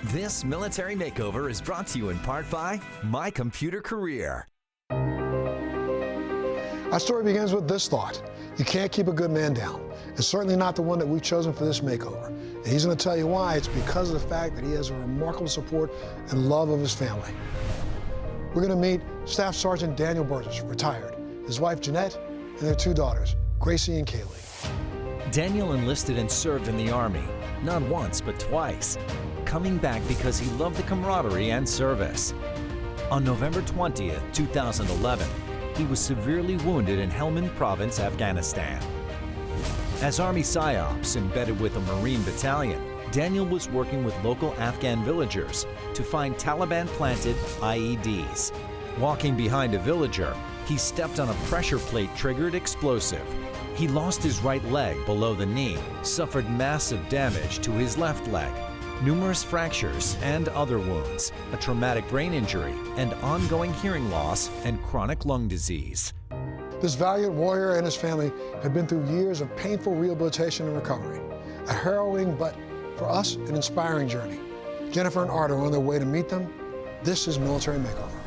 This Military Makeover is brought to you in part by My Computer Career. Our story begins with this thought: you can't keep a good man down. It's certainly not the one that we've chosen for this makeover. And he's going to tell you why. It's because of the fact that he has a remarkable support and love of his family. We're going to meet Staff Sergeant Daniel Burgess, retired, his wife Jeanette, and their two daughters, Gracie and Kaylee. Daniel enlisted and served in the Army, not once but twice, coming back because he loved the camaraderie and service. On November 20th, 2011, he was severely wounded in Helmand Province, Afghanistan. As Army PSYOPs embedded with a Marine battalion, Daniel was working with local Afghan villagers to find Taliban-planted IEDs. Walking behind a villager, he stepped on a pressure plate-triggered explosive. He lost his right leg below the knee, suffered massive damage to his left leg, numerous fractures and other wounds, a traumatic brain injury, and ongoing hearing loss and chronic lung disease. This valiant warrior and his family have been through years of painful rehabilitation and recovery. A harrowing, but for us, an inspiring journey. Jennifer and Art are on their way to meet them. This is Military Makeover.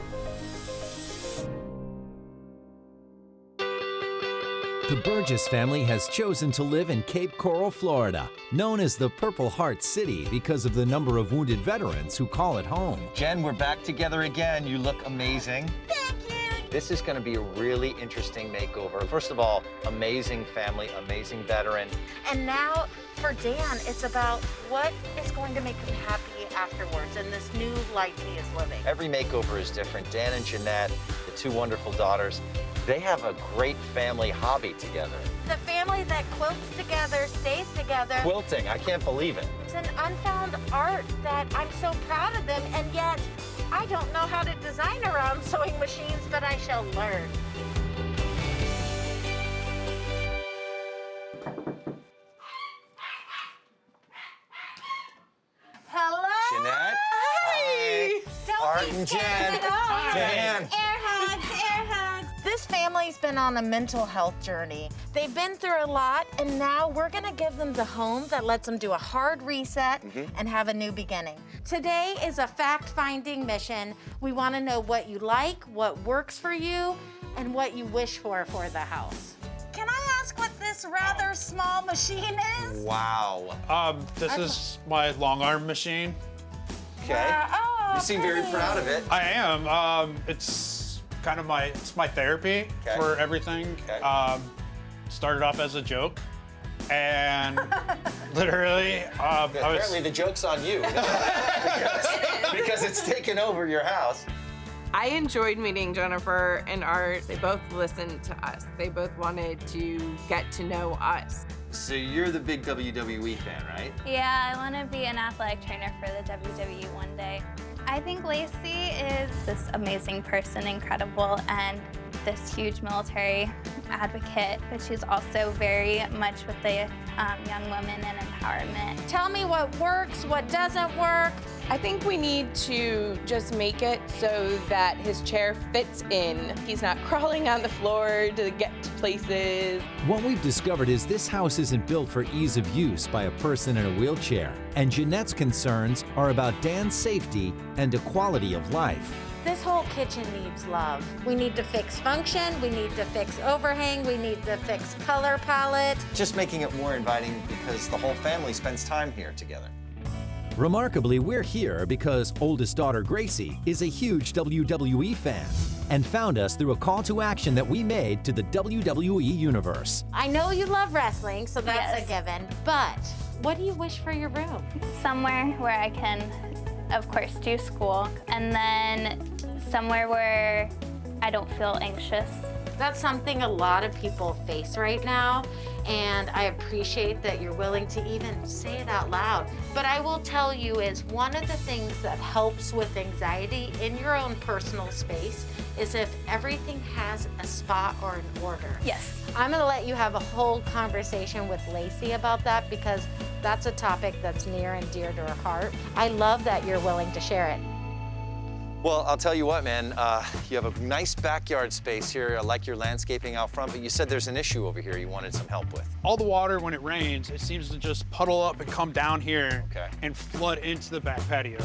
The Burgess family has chosen to live in Cape Coral, Florida, known as the Purple Heart City because of the number of wounded veterans who call it home. Jen, we're back together again. You look amazing. Thank you. This is going to be a really interesting makeover. First of all, amazing family, amazing veteran. And now for Dan, it's about what is going to make him happy afterwards in this new life he is living. Every makeover is different. Dan and Jeanette, the two wonderful daughters, they have a great family hobby together. The family that quilts together, stays together. Quilting, I can't believe it. It's an unfound art that I'm so proud of them, and yet I don't know how to design around sewing machines, but I shall learn. Hello? Jeanette. Hi. Don't Art be and scared Jen. at all. Dan. Air hugs, air hugs. This family's been on a mental health journey. They've been through a lot, and now we're gonna give them the home that lets them do a hard reset and have a new beginning. Today is a fact-finding mission. We wanna know what you like, what works for you, and what you wish for the house. Can I ask what this rather small machine is? Wow. This is my long arm machine. Okay. Oh, You seem very proud of it. I am. It's kind of my therapy for everything. Okay. Started off as a joke, and literally, Apparently the joke's on you. because it's taken over your house. I enjoyed meeting Jennifer and Art. They both listened to us. They both wanted to get to know us. So you're the big WWE fan, right? Yeah, I want to be an athletic trainer for the WWE one day. I think Lacey is this amazing person, incredible, and this huge military advocate, but she's also very much with the young women and empowerment. Tell me what works, what doesn't work. I think we need to just make it so that his chair fits in. He's not crawling on the floor to get to places. What we've discovered is this house isn't built for ease of use by a person in a wheelchair, and Jeanette's concerns are about Dan's safety and a quality of life. This whole kitchen needs love. We need to fix function, we need to fix overhang, we need to fix color palette. Just making it more inviting because the whole family spends time here together. Remarkably, we're here because oldest daughter Gracie is a huge WWE fan and found us through a call to action that we made to the WWE universe. I know you love wrestling, so that's Yes. a given, but what do you wish for your room? Somewhere where I can, of course, do school, and then somewhere where I don't feel anxious. That's something a lot of people face right now, and I appreciate that you're willing to even say it out loud. But I will tell you is one of the things that helps with anxiety in your own personal space is if everything has a spot or an order. Yes. I'm gonna let you have a whole conversation with Lacey about that because that's a topic that's near and dear to her heart. I love that you're willing to share it. Well, I'll tell you what, man, you have a nice backyard space here. I like your landscaping out front, but you said there's an issue over here you wanted some help with. All the water, when it rains, it seems to just puddle up and come down here Okay. and flood into the back patio.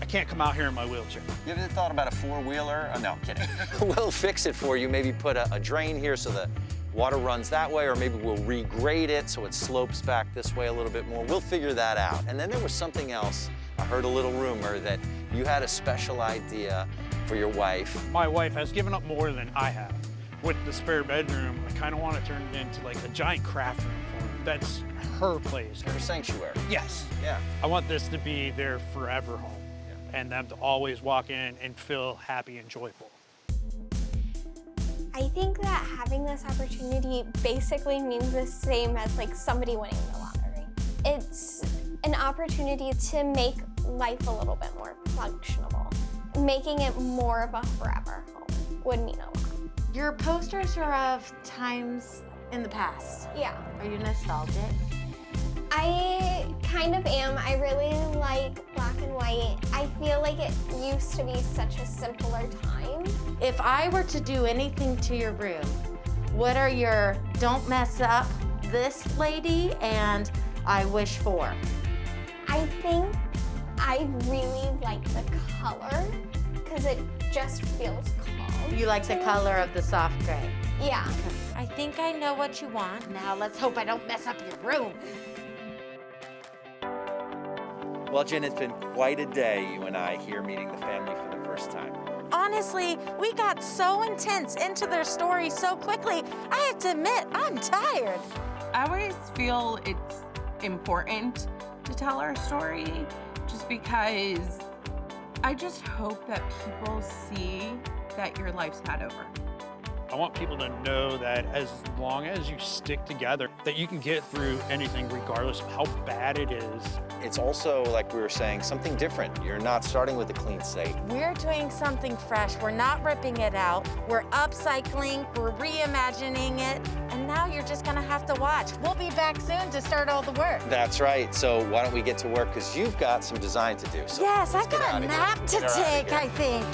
I can't come out here in my wheelchair. You ever thought about a four-wheeler? Oh, no, I'm kidding. We'll fix it for you. Maybe put a drain here so the water runs that way, or maybe we'll regrade it so it slopes back this way a little bit more. We'll figure that out. And then there was something else. I heard a little rumor that you had a special idea for your wife. My wife has given up more than I have. With the spare bedroom, I kind of want to turn it into like a giant craft room for her. That's her place. Her sanctuary. Yes. Yeah. I want this to be their forever home, and them to always walk in and feel happy and joyful. I think that having this opportunity basically means the same as like somebody winning the lottery. It's an opportunity to make life a little bit more functional. Making it more of a forever home would mean a lot. Your posters are of times in the past. Yeah. Are you nostalgic? I kind of am. I really like black and white. I feel like it used to be such a simpler time. If I were to do anything to your room, what are your don't mess up this lady and I wish for? I think I really like the color because it just feels calm. You like the color of the soft gray? Yeah. I think I know what you want. Now let's hope I don't mess up your room. Well, Jen, it's been quite a day, you and I, here meeting the family for the first time. Honestly, we got so intense into their story so quickly. I have to admit, I'm tired. I always feel it's important to tell our story just because I just hope that people see that your life's not over. I want people to know that as long as you stick together, that you can get through anything regardless of how bad it is. It's also, like we were saying, something different. You're not starting with a clean slate. We're doing something fresh. We're not ripping it out. We're upcycling, we're reimagining it, and now you're just gonna have to watch. We'll be back soon to start all the work. That's right. So why don't we get to work, because you've got some design to do. So Yes, let's I've get got out a of here. nap to Get her out of take, here. I think.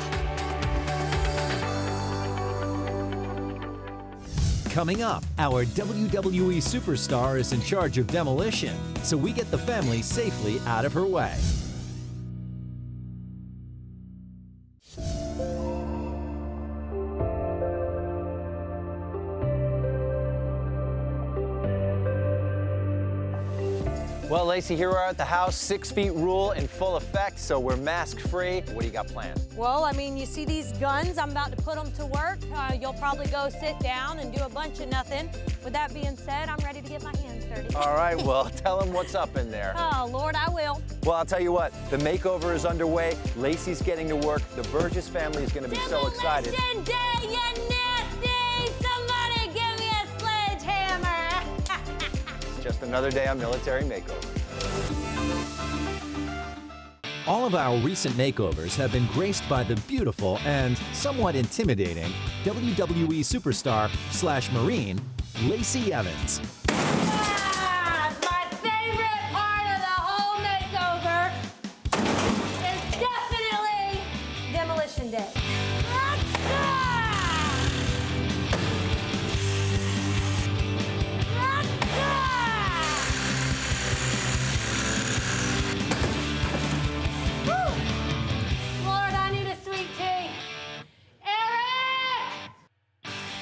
Coming up, our WWE superstar is in charge of demolition, so we get the family safely out of her way. Well, Lacey, here we are at the house. 6 feet rule in full effect, so we're mask-free. What do you got planned? Well, I mean, you see these guns? I'm about to put them to work. You'll probably go sit down and do a bunch of nothing. With that being said, I'm ready to get my hands dirty. All right, well, tell them what's up in there. Oh, Lord, I will. Well, I'll tell you what, the makeover is underway. Lacey's getting to work. The Burgess family is going to be so excited. Demolition day, you nasty! Somebody give me a sledgehammer! Just another day on Military Makeover. All of our recent makeovers have been graced by the beautiful and somewhat intimidating WWE superstar / Marine, Lacey Evans. Ah, my favorite part of the whole makeover is definitely demolition day. Lord, I need a sweet tea. Eric!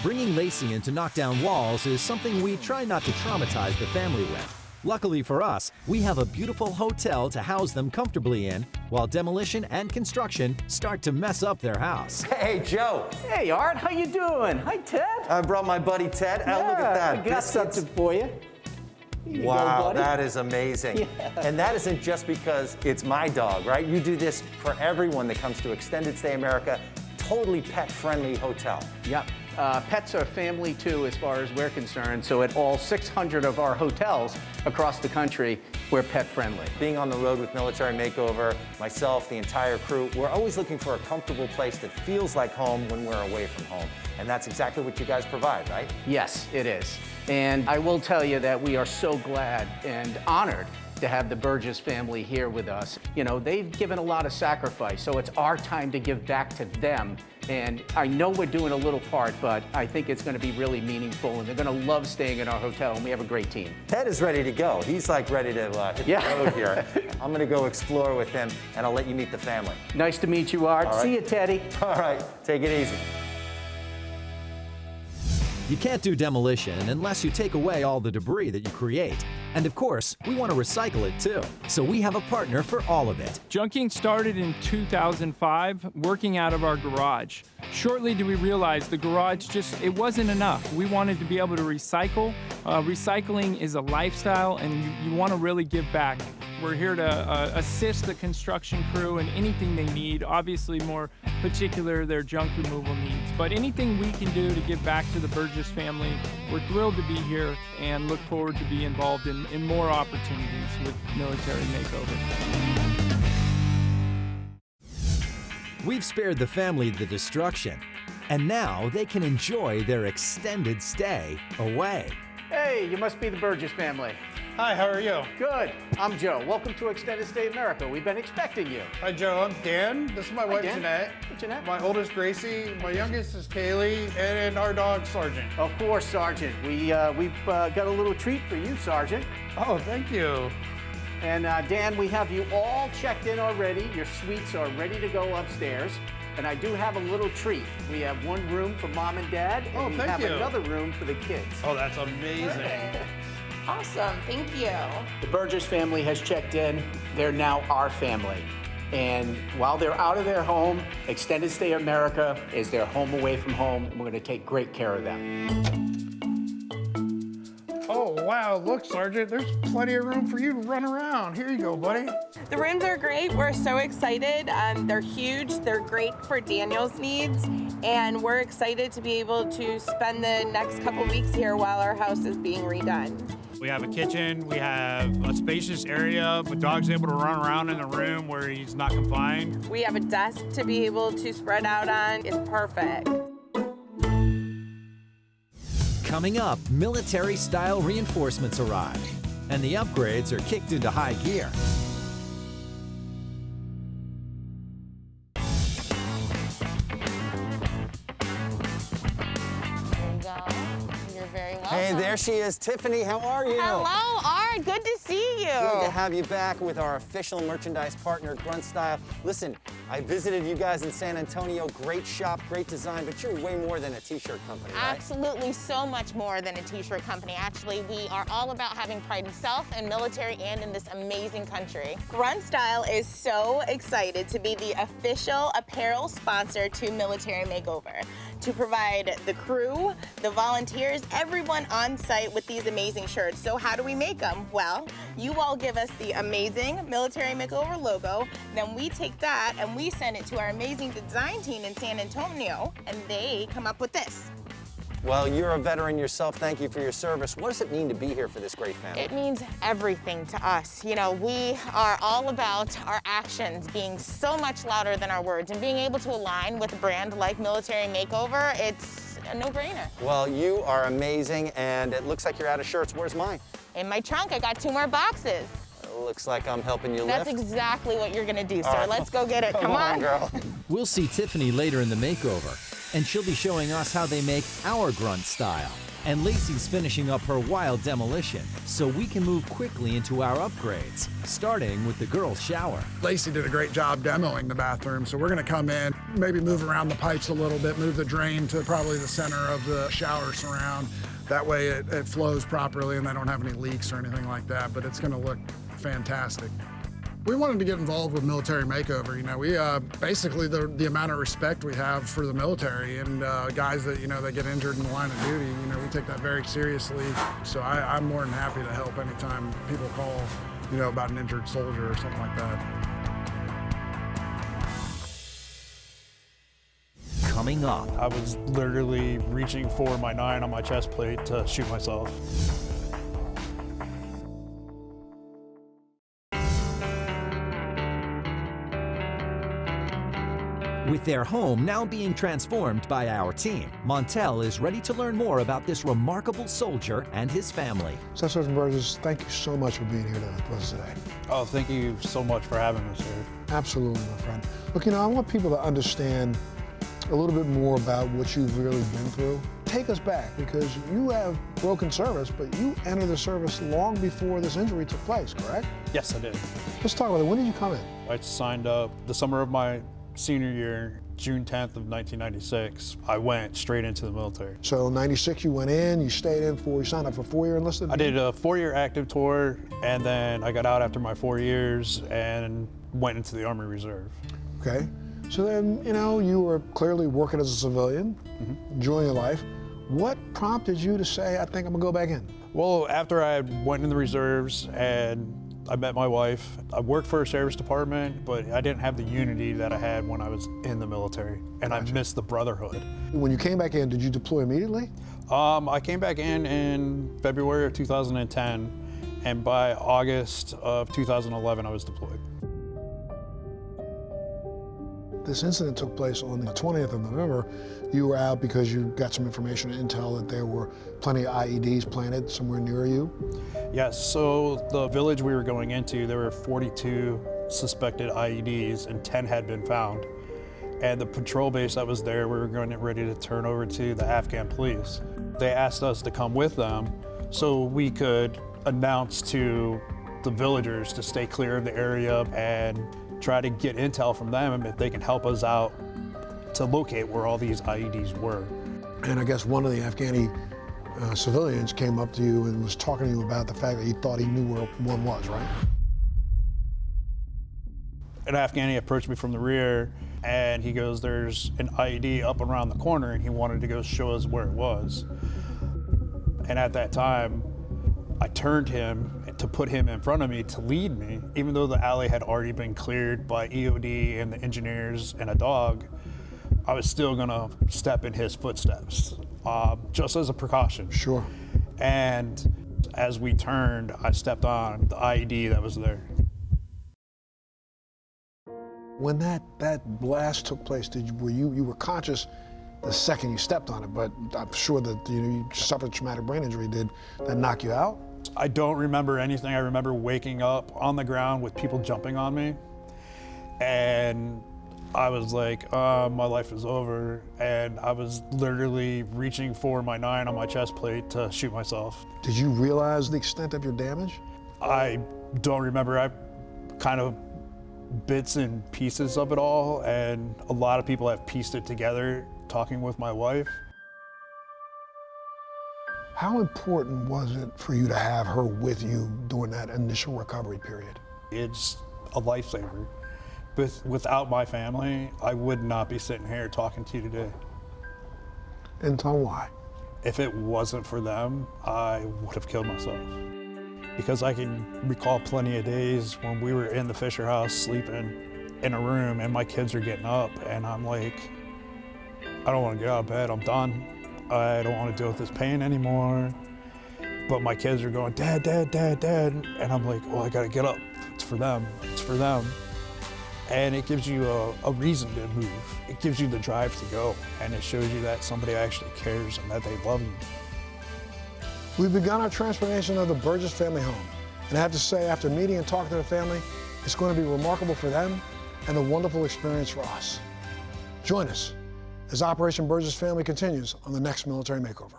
Bringing Lacey in to knock down walls is something we try not to traumatize the family with. Luckily for us, we have a beautiful hotel to house them comfortably in, while demolition and construction start to mess up their house. Hey, Joe. Hey, Art, how you doing? Hi, Ted. I brought my buddy Ted. Oh, look at that. We got something for you. Here you go, Wow, buddy. that is amazing. Yeah. And that isn't just because it's my dog, right? You do this for everyone that comes to Extended Stay America. Totally pet-friendly hotel. Yep. Pets are family too, as far as we're concerned. So at all 600 of our hotels across the country, we're pet friendly. Being on the road with Military Makeover, myself, the entire crew, we're always looking for a comfortable place that feels like home when we're away from home. And that's exactly what you guys provide, right? Yes, it is. And I will tell you that we are so glad and honored to have the Burgess family here with us. You know, they've given a lot of sacrifice, so it's our time to give back to them. And I know we're doing a little part, but I think it's going to be really meaningful, and they're going to love staying in our hotel, and we have a great team. Ted is ready to go. He's like ready to hit the road here. I'm going to go explore with him, and I'll let you meet the family. Nice to meet you, Art. Right. See you, Teddy. All right, take it easy. You can't do demolition unless you take away all the debris that you create. And of course, we want to recycle it too. So we have a partner for all of it. Junking started in 2005, working out of our garage. Shortly did we realize the garage it wasn't enough. We wanted to be able to recycle. Recycling is a lifestyle, and you want to really give back. We're here to assist the construction crew in anything they need, obviously more particular their junk removal needs. But anything we can do to give back to the Burgess family, we're thrilled to be here and look forward to be involved in more opportunities with Military Makeover. We've spared the family the destruction, and now they can enjoy their extended stay away. Hey, you must be the Burgess family. Hi, how are you? Good. I'm Joe. Welcome to Extended Stay America. We've been expecting you. Hi, Joe. I'm Dan. This is my wife, Dan. Jeanette. Jeanette. My oldest, Gracie. My youngest is Kaylee, and our dog, Sergeant. Of course, Sergeant. We've got a little treat for you, Sergeant. Oh, thank you. And Dan, we have you all checked in already. Your suites are ready to go upstairs. And I do have a little treat. We have one room for Mom and Dad, and we have another room for the kids. Oh, that's amazing. Awesome, thank you. The Burgess family has checked in. They're now our family. And while they're out of their home, Extended Stay America is their home away from home, and we're going to take great care of them. Oh, wow, look, Sergeant, there's plenty of room for you to run around. Here you go, buddy. The rooms are great. We're so excited. They're huge. They're great for Daniel's needs. And we're excited to be able to spend the next couple weeks here while our house is being redone. We have a kitchen. We have a spacious area. The dog's able to run around in the room where he's not confined. We have a desk to be able to spread out on. It's perfect. Coming up, military-style reinforcements arrive, and the upgrades are kicked into high gear. There you go. You're very welcome. Hey, there she is. Tiffany, how are you? Hello, Art. Good to see you. Good to have you back with our official merchandise partner, Grunt Style. Listen, I visited you guys in San Antonio. Great shop, great design, but you're way more than a t-shirt company, right? Absolutely, so much more than a t-shirt company. Actually, we are all about having pride in self and military and in this amazing country. Grunt Style is so excited to be the official apparel sponsor to Military Makeover, to provide the crew, the volunteers, everyone on site with these amazing shirts. So how do we make them? Well, you all give us the amazing Military Makeover logo, then we take that and we send it to our amazing design team in San Antonio, and they come up with this. Well, you're a veteran yourself. Thank you for your service. What does it mean to be here for this great family? It means everything to us. You know, we are all about our actions being so much louder than our words, and being able to align with a brand like Military Makeover, it's a no-brainer. Well, you are amazing, and it looks like you're out of shirts. Where's mine? In my trunk, I got 2 more boxes. Looks like I'm helping you That's lift. exactly what you're gonna do, sir. right. Let's go get it. Come on. girl. We'll see Tiffany later in the makeover, and she'll be showing us how they make our Grunt Style. And Lacey's finishing up her wild demolition, so we can move quickly into our upgrades, starting with the girls' shower. Lacey did a great job demoing the bathroom, so we're gonna come in, maybe move around the pipes a little bit, move the drain to probably the center of the shower surround. That way it flows properly and they don't have any leaks or anything like that, but it's gonna look fantastic. We wanted to get involved with Military Makeover. You know, we basically the amount of respect we have for the military and guys that, you know, that get injured in the line of duty, you know, we take that very seriously. So I'm more than happy to help anytime people call, you know, about an injured soldier or something like that. Coming up, I was literally reaching for my 9 on my chest plate to shoot myself. With their home now being transformed by our team, Montel is ready to learn more about this remarkable soldier and his family. Sgt Burgess, thank you so much for being here with us today. Oh, thank you so much for having us here. Absolutely, my friend. Look, I want people to understand a little bit more about what you've really been through. Take us back, because you have broken service, but you entered the service long before this injury took place, correct? Yes, I did. Let's talk about it. When did you come in? I signed up the summer of my senior year, June 10th of 1996. I went straight into the military. So 96 you went in, you stayed in you signed up for 4-year enlisted? I did a 4-year active tour, and then I got out after my 4 years and went into the Army Reserve. Okay. So then, you were clearly working as a civilian, enjoying your life. What prompted you to say, I think I'm gonna go back in? Well, after I went in the reserves and I met my wife, I worked for a service department, but I didn't have the unity that I had when I was in the military, and I missed the brotherhood. When you came back in, did you deploy immediately? I came back in February of 2010, and by August of 2011, I was deployed. This incident took place on the 20th of November. You were out because you got some information and intel that there were plenty of IEDs planted somewhere near you. Yes, so the village we were going into, there were 42 suspected IEDs and 10 had been found. And the patrol base that was there, we were ready to turn over to the Afghan police. They asked us to come with them so we could announce to the villagers to stay clear of the area and try to get intel from them if they can help us out to locate where all these IEDs were. And I guess one of the Afghani civilians came up to you and was talking to you about the fact that he thought he knew where one was, right? An Afghani approached me from the rear and he goes, there's an IED up around the corner, and he wanted to go show us where it was. And at that time, I turned him to put him in front of me to lead me, even though the alley had already been cleared by EOD and the engineers and a dog. I was still gonna step in his footsteps, just as a precaution. Sure. And as we turned, I stepped on the IED that was there. When that blast took place, were you were conscious the second you stepped on it, but I'm sure that you suffered traumatic brain injury. Did that knock you out? I don't remember anything. I remember waking up on the ground with people jumping on me, and I was like, my life is over, and I was literally reaching for my 9 on my chest plate to shoot myself. Did you realize the extent of your damage? I don't remember. I kind of bits and pieces of it all, and a lot of people have pieced it together talking with my wife. How important was it for you to have her with you during that initial recovery period? It's a lifesaver. Without my family, I would not be sitting here talking to you today. And tell why? If it wasn't for them, I would have killed myself. Because I can recall plenty of days when we were in the Fisher house sleeping in a room and my kids are getting up and I'm like, I don't want to get out of bed, I'm done. I don't want to deal with this pain anymore. But my kids are going, Dad, Dad, Dad, Dad. And I'm like, well, I gotta get up. It's for them, it's for them. And it gives you a reason to move. It gives you the drive to go. And it shows you that somebody actually cares and that they love you. We've begun our transformation of the Burgess family home. And I have to say, after meeting and talking to the family, it's going to be remarkable for them and a wonderful experience for us. Join us as Operation Burgess Family continues on the next Military Makeover.